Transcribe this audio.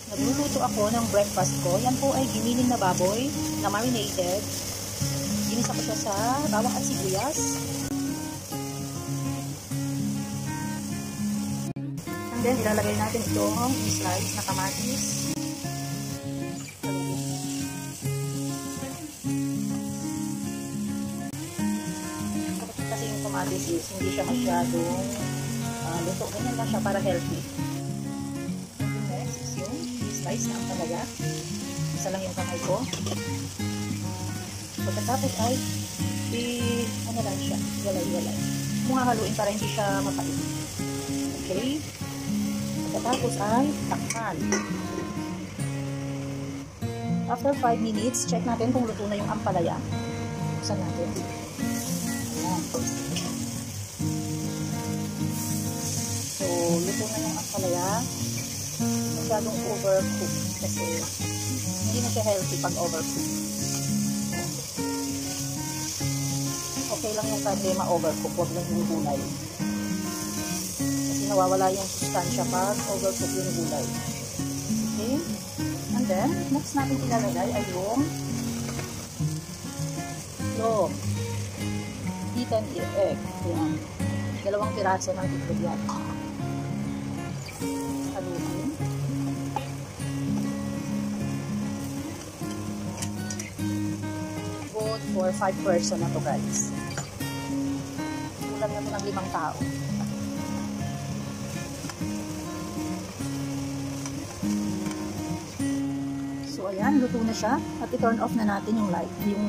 Nagluluto ako ng breakfast ko. Yan po ay giniling na baboy na marinated. Ginisa ko siya sa bawang at sibuyas. And then, ilalagay natin itong slice na kamatis. Kasi yung kamatis is hindi siya masyadong luto. Ganyan lang siya para healthy. Slice na ang talaga. Isa lang yung kamay ko. Pagkatapos ay ano lang siya, walay-walay. Haluin para hindi siya mapait. Okay? Pagkatapos ay takpan. After 5 minutes, check natin kung luto na yung ampalaya. Buksan natin. Ayan. So, luto na yung ampalaya. Masyadong overcook kasi hindi na siya healthy pag overcook. Okay lang yung kahit ma-overcook, huwag lang yung gulay. Kasi nawawala yung sustansya pag overcook yung gulay. Okay? And then, next natin ilalagay ay yung itlog. Beaten egg. Yan. 2 piraso ng itlog yan. Haluin. Good for 5 person na to, guys. Kulang na ito ng 5 tao. So, ayan, luto na siya. At i-turn off na natin yung light, yung